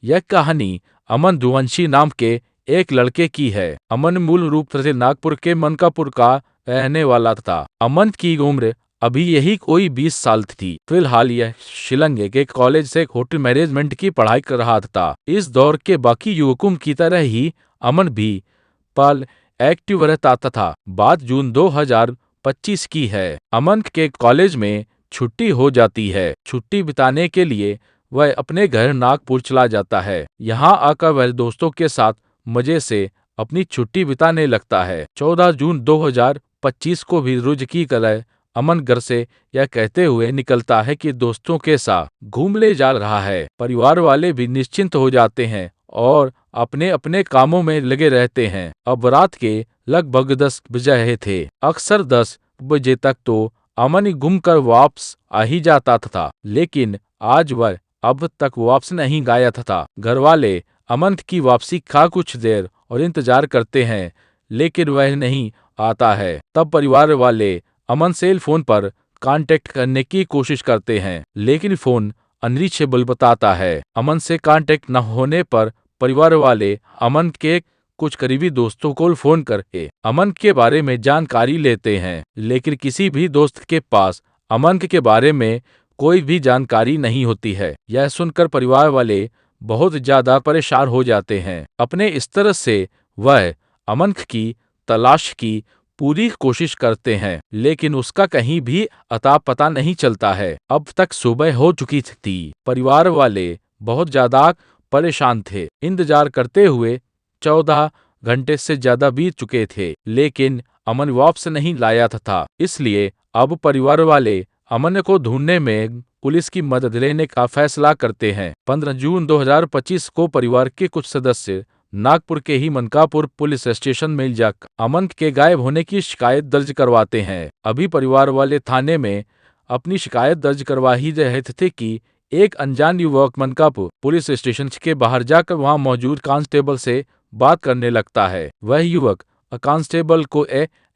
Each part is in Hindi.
यह कहानी अमन दुवंशी नाम के एक लड़के की है। अमन मूल रूप से नागपुर के मनकापुर का रहने वाला था। अमन की उम्र अभी यही कोई 20 साल थी। फिलहाल यह शिलंग के कॉलेज से होटल मैनेजमेंट की पढ़ाई कर रहा था। इस दौर के बाकी युवकों की तरह ही अमन भी पल एक्टिव रहता था। बात जून 2025 की है। अमन के कॉलेज में छुट्टी हो जाती है। छुट्टी बिताने के लिए वह अपने घर नागपुर चला जाता है। यहाँ आकर वह दोस्तों के साथ मजे से अपनी छुट्टी बिताने लगता है। 14 जून 2025 को भी रोज की तरह अमन घर से यह कहते हुए निकलता है कि दोस्तों के साथ घूमने जा रहा है। परिवार वाले भी निश्चिंत हो जाते हैं और अपने अपने कामों में लगे रहते हैं। अब रात के लगभग 10 बजे थे। अक्सर 10 बजे तक तो अमन घूमकर वापस आ ही जाता था, लेकिन आज वह अब तक वापस नहीं गया था। घर वाले अमन की वापसी का कुछ देर और इंतजार करते हैं, लेकिन वह नहीं आता है। तब परिवार वाले अमन सेल फोन पर कांटेक्ट करने की कोशिश करते हैं, लेकिन फोन अनरीचेबल बताता है। अमन से कांटेक्ट न होने पर परिवार वाले अमन के कुछ करीबी दोस्तों को फोन करके अमन के बारे में जानकारी लेते हैं, लेकिन किसी भी दोस्त के पास अमन के बारे में कोई भी जानकारी नहीं होती है। यह सुनकर परिवार वाले बहुत ज्यादा परेशान हो जाते हैं। अपने इस तरह से वह अमन की तलाश की पूरी कोशिश करते हैं, लेकिन उसका कहीं भी अता पता नहीं चलता है। अब तक सुबह हो चुकी थी। परिवार वाले बहुत ज्यादा परेशान थे। इंतजार करते हुए 14 घंटे से ज्यादा बीत चुके थे, लेकिन अमन वापस नहीं लाया था। इसलिए अब परिवार वाले अमन को ढूंढने में पुलिस की मदद लेने का फैसला करते हैं। 15 जून 2025 को परिवार के कुछ सदस्य नागपुर के ही मनकापुर पुलिस स्टेशन में जाकर अमन के गायब होने की शिकायत दर्ज करवाते हैं। अभी परिवार वाले थाने में अपनी शिकायत दर्ज करवा ही रहे थे कि एक अनजान युवक मनकापुर पुलिस स्टेशन के बाहर जाकर वहां मौजूद कांस्टेबल से बात करने लगता है। वह युवक कांस्टेबल को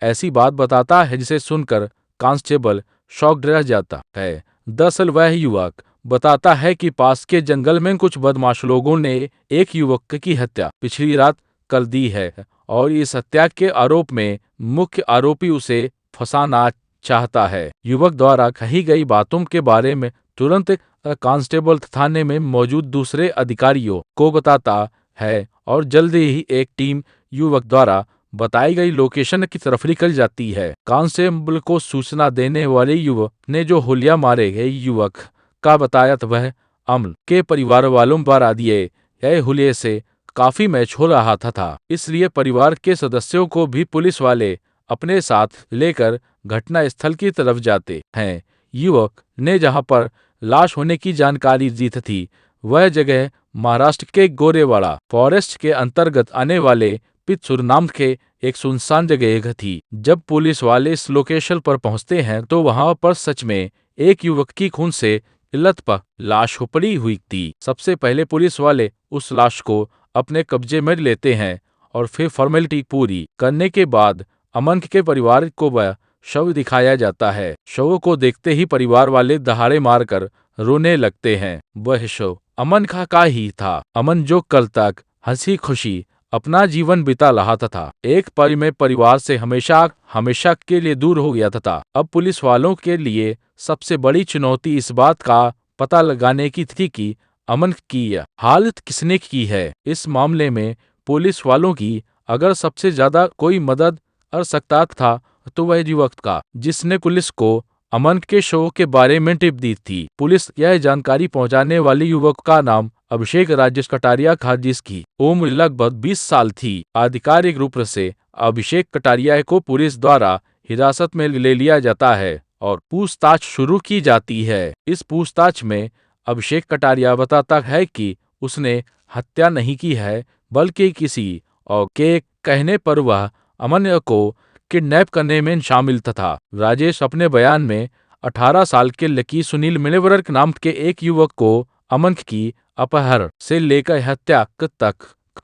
ऐसी बात बताता है जिसे सुनकर कांस्टेबल शॉक्ड रह जाता है। दरअसल वह युवक बताता है कि पास के जंगल में कुछ बदमाश लोगों ने एक युवक की हत्या पिछली रात कर दी है और इस हत्या के आरोप में मुख्य आरोपी उसे फंसाना चाहता है। युवक द्वारा कही गई बातों के बारे में तुरंत कांस्टेबल थाने में मौजूद दूसरे अधिकारियों को बताता है और जल्दी ही एक टीम युवक द्वारा बताई गई लोकेशन की तरफ निकल जाती है। कांस्टेबल को सूचना देने वाले युवक ने जो हुलिया मारे गए युवक का बताया था वह अमन के परिवार वालों द्वारा दिए गए हुलिये से काफी मैच हो रहा था। इसलिए परिवार के सदस्यों को भी पुलिस वाले अपने साथ लेकर घटना स्थल की तरफ जाते हैं। युवक ने जहां पर लाश होने की जानकारी दी थी वह जगह महाराष्ट्र के गोरेवाड़ा फॉरेस्ट के अंतर्गत आने वाले पित्सुर नाम के एक सुनसान जगह थी। जब पुलिस वाले इस लोकेशन पर पहुंचते हैं तो वहां पर सच में एक युवक की खून से लथपथ लाश पड़ी हुई थी। सबसे पहले पुलिस वाले उस लाश को अपने कब्जे में लेते हैं और फिर फॉर्मेलिटी पूरी करने के बाद अमन के परिवार को वह शव दिखाया जाता है। शव को देखते ही परिवार वाले दहाड़े मारकर रोने लगते हैं। वह शव अमन का ही था। अमन जो कल तक हंसी खुशी अपना जीवन बिता रहा था, एक पल में परिवार से हमेशा हमेशा के लिए दूर हो गया था। अब पुलिस वालों के लिए सबसे बड़ी चुनौती इस बात का पता लगाने की थी कि अमन की हालत किसने की है। इस मामले में पुलिस वालों की अगर सबसे ज्यादा कोई मदद कर सकता था तो वह युवक का जिसने पुलिस को अमन के शव के बारे में टिप दी थी। पुलिस यह जानकारी पहुंचाने वाले युवक का नाम अभिषेक राजेश कटारिया था, जिसकी उम्र लगभग 20 साल थी। आधिकारिक रूप से अभिषेक कटारिया को पुलिस द्वारा हिरासत में ले लिया जाता है और पूछताछ शुरू की जाती है। इस पूछताछ में अभिषेक कटारिया बताता है कि उसने हत्या नहीं की है, बल्कि किसी और के कहने पर वह अमन को किडनैप करने में शामिल था। राजेश अपने बयान में 18 साल के लकी सुनील मिलेवर नाम के एक युवक को अमन की अपहरण से लेकर हत्या तक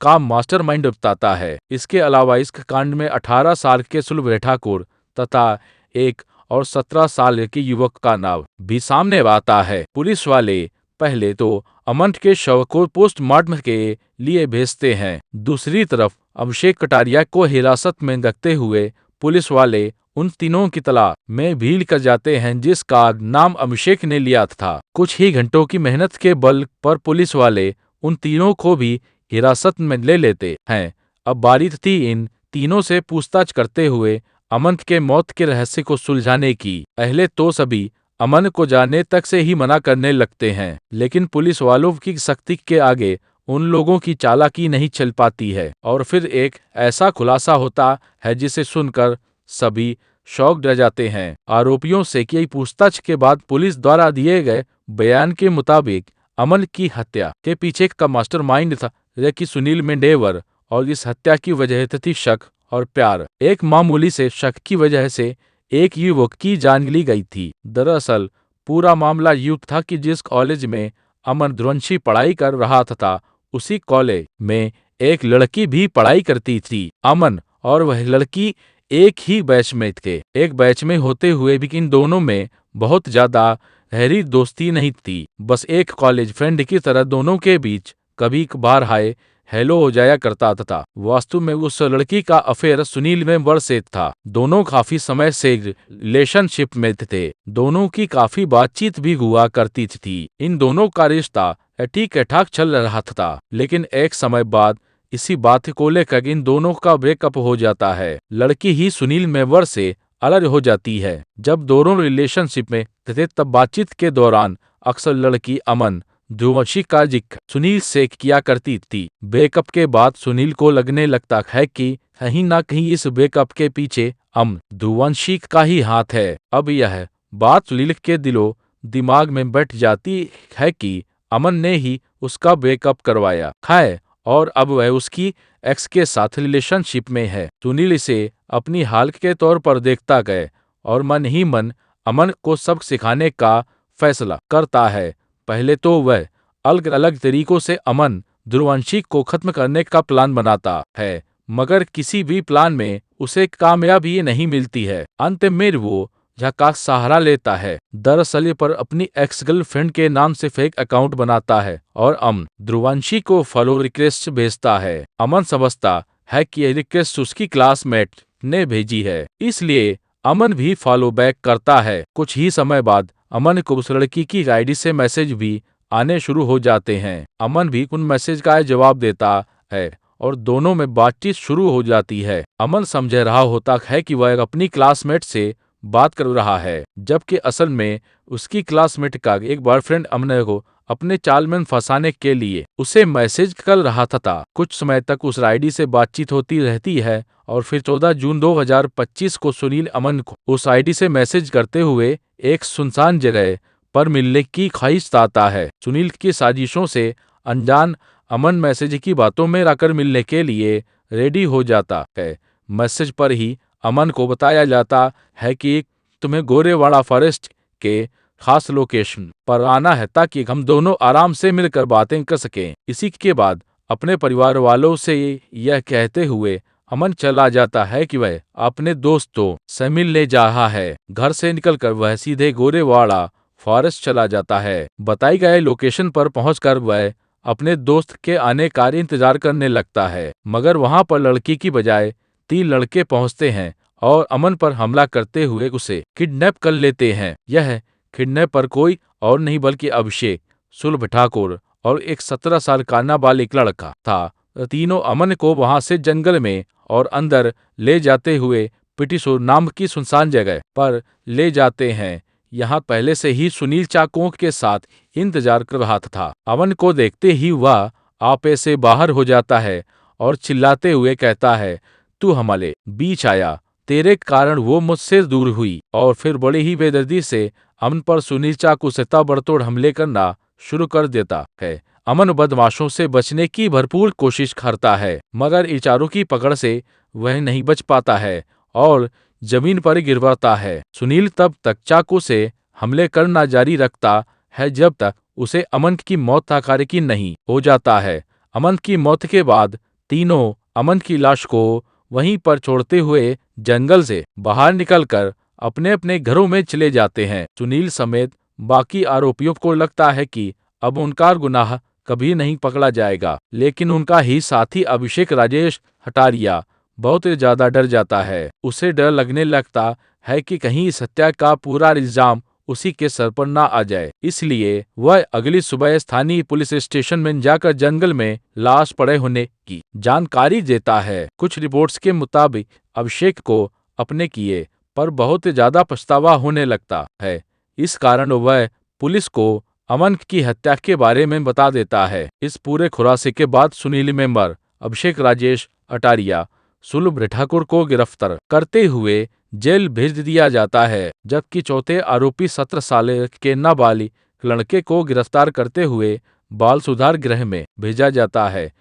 का मास्टरमाइंड बताता है। इसके अलावा इस कांड में 18 साल के सुलभ ठाकुर तथा एक और 17 साल के युवक का नाम भी सामने आता है। पुलिस वाले पहले तो अमन के शव को पोस्टमार्टम के लिए भेजते हैं। दूसरी तरफ अभिषेक कटारिया को हिरासत में रखते हुए पुलिस वाले उन तीनों की तलाश में भीड़ कर जाते हैं जिसका नाम अभिषेक ने लिया था। कुछ ही घंटों की मेहनत के बल पर पुलिस वाले उन तीनों को भी हिरासत में ले लेते हैं। अब बारी थी इन तीनों से पूछताछ करते हुए अमन के मौत के रहस्य को सुलझाने की। पहले तो सभी अमन को जाने तक से ही मना करने लगते हैं, लेकिन पुलिस वालों की सख्ती के आगे उन लोगों की चालाकी नहीं चल पाती है और फिर एक ऐसा खुलासा होता है जिसे सुनकर सभी शॉक्ड रह जाते हैं। आरोपियों से की पूछताछ के बाद पुलिस द्वारा दिए गए बयान के मुताबिक अमन की हत्या के पीछे का मास्टरमाइंड था कि सुनील मेंढेवर, और इस हत्या की वजह थी शक और प्यार। एक मामूली से शक की वजह से एक युवक की जान ली गई थी। दरअसल पूरा मामला यूं था कि जिस कॉलेज में अमन ध्रुवंशी पढ़ाई कर रहा था उसी कॉलेज में एक लड़की भी पढ़ाई करती थी। अमन और वह लड़की एक ही बैच में थे। एक बैच में होते हुए भी इन दोनों में बहुत ज्यादा गहरी दोस्ती नहीं थी, बस एक कॉलेज फ्रेंड की तरह दोनों के बीच कभी कभार हाय हेलो हो जाया करता था। वास्तव में उस लड़की का अफेयर सुनील मेंबर से था। दोनों काफी समय से रिलेशनशिप में थे। दोनों की काफी बातचीत भी हुआ करती थी। इन दोनों का रिश्ता ठीक ठाक चल रहा था, लेकिन एक समय बाद इसी बात को लेकर इन दोनों का ब्रेकअप हो जाता है। लड़की ही सुनील मेंबर से अलग हो जाती है। जब दोनों रिलेशनशिप में थे तब बातचीत के दौरान अक्सर लड़की अमन ध्रुवंशी का जिक्र सुनील से किया करती थी। ब्रेकअप के बाद सुनील को लगने लगता है कि कहीं ना कहीं इस ब्रेकअप के पीछे ध्रुवंशी का ही हाथ है। अब यह बात सुनील के दिलो दिमाग में बैठ जाती है कि अमन ने ही उसका ब्रेकअप करवाया है और अब वह उसकी एक्स के साथ रिलेशनशिप में है। सुनील इसे अपनी हाल के तौर पर देखता गए और मन ही मन अमन को सबक सिखाने का फैसला करता है। पहले तो वह अलग अलग तरीकों से अमन ध्रुवंशी को खत्म करने का प्लान बनाता है, मगर किसी भी प्लान में उसे कामयाबी नहीं मिलती है। अंत में वो का सहारा लेता है। दरअसल ये पर अपनी एक्स गर्लफ्रेंड के नाम से फेक अकाउंट बनाता है और ध्रुवंशी को फॉलो रिक्वेस्ट भेजता है। अमन समझता है कि यह रिक्वेस्ट उसकी क्लासमेट ने भेजी है, इसलिए अमन भी फॉलो बैक करता है। कुछ ही समय बाद अमन को उस लड़की की आईडी से मैसेज भी आने शुरू हो जाते हैं। अमन भी उन मैसेज का जवाब देता है और दोनों में बातचीत शुरू हो जाती है। अमन समझ रहा होता है कि वह अपनी क्लासमेट से बात कर रहा है, जबकि असल में उसकी क्लासमेट का एक बॉयफ्रेंड अमन को अपने चाल में फंसाने के लिए उसे मैसेज कर रहा था। कुछ समय तक उस आईडी से बातचीत होती रहती है और फिर 14 जून 2025 को सुनील अमन को उस आईडी से मैसेज करते हुए एक सुनसान जगह पर मिलने की ख्वाहिश जताता है। सुनील की साजिशों से अनजान अमन मैसेज की बातों में आकर मिलने के लिए रेडी हो जाता है। मैसेज पर ही अमन को बताया जाता है कि तुम्हें गोरेवाड़ा फॉरेस्ट के खास लोकेशन पर आना है ताकि हम दोनों आराम से मिलकर बातें कर सकें। इसी के बाद अपने परिवार वालों से यह कहते हुए अमन चला जाता है कि वह अपने दोस्तों से मिलने जा रहा है। घर से निकलकर वह सीधे गोरेवाड़ा फॉरेस्ट चला जाता है। बताई गए लोकेशन पर पहुंचकर वह अपने दोस्त के आने का इंतजार करने लगता है, मगर वहां पर लड़की की बजाय 3 लड़के पहुंचते हैं और अमन पर हमला करते हुए उसे किडनैप कर लेते हैं। यह किडनैपर कोई और नहीं बल्कि अभिषेक, सुलभ ठाकुर और एक 17 साल का नाबालिग लड़का था। तीनों अमन को वहां से जंगल में और अंदर ले जाते हुए पिटीसोर नाम की सुनसान जगह पर ले जाते हैं। यहाँ पहले से ही सुनील चाकुओं के साथ इंतजार कर रहा था। अमन को देखते ही वह आपे से बाहर हो जाता है और चिल्लाते हुए कहता है, तू हमारे बीच आया, तेरे कारण वो मुझसे दूर हुई। और फिर बड़े ही बेदर्दी से अमन पर सुनील चाकू से ताबड़तोड़ हमले करना शुरू कर देता है। अमन बदमाशों से बचने की भरपूर कोशिश करता है, मगर इचारों की पकड़ से वह नहीं बच पाता है और जमीन पर गिर पड़ता है। सुनील तब तक चाकू से हमले करना जारी रखता है जब तक उसे अमन की मौत का यकीन नहीं हो जाता है। अमन की मौत के बाद तीनों अमन की लाश को वहीं पर छोड़ते हुए जंगल से बाहर निकलकर अपने अपने घरों में चले जाते हैं। सुनील समेत बाकी आरोपियों को लगता है कि अब उनका गुनाह कभी नहीं पकड़ा जाएगा। लेकिन उनका ही साथी अभिषेक राजेश हटारिया बहुत ज्यादा डर जाता है। उसे डर लगने लगता है कि कहीं इस हत्या का पूरा इल्जाम उसी के सर पर ना आ जाए। इसलिए वह अगली सुबह स्थानीय पुलिस स्टेशन में जाकर जंगल में लाश पड़े होने की जानकारी देता है। कुछ रिपोर्ट्स के मुताबिक अभिषेक को अपने किए पर बहुत ज्यादा पछतावा होने लगता है। इस कारण वह पुलिस को अमन की हत्या के बारे में बता देता है। इस पूरे खुलासे के बाद सुनील मेंबर अभिषेक राजेश अटारिया सुलभ ठाकुर को गिरफ्तार करते हुए जेल भेज दिया जाता है, जबकि चौथे आरोपी 17 साल के नाबालिग लड़के को गिरफ्तार करते हुए बाल सुधार गृह में भेजा जाता है।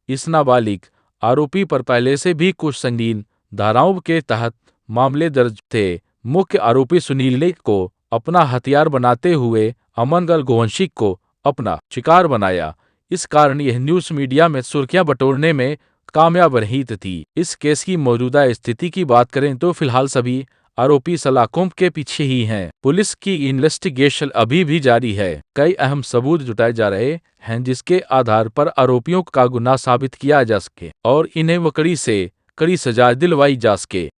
इस नाबालिग आरोपी पर पहले से भी कुछ संगीन धाराओं के तहत मामले दर्ज थे। मुख्य आरोपी सुनील को अपना हथियार बनाते हुए अमन गोवंशी को अपना शिकार बनाया। इस कारण यह न्यूज़ मीडिया में सुर्खियां बटोरने में कामयाब रही थी। इस केस की मौजूदा स्थिति की बात करें तो फिलहाल सभी आरोपी सलाखों के पीछे ही हैं। पुलिस की इन्वेस्टिगेशन अभी भी जारी है। कई अहम सबूत जुटाए जा रहे हैं जिसके आधार पर आरोपियों का गुनाह साबित किया जा सके और इन्हें कड़ी से कड़ी सजा दिलवाई जा सके।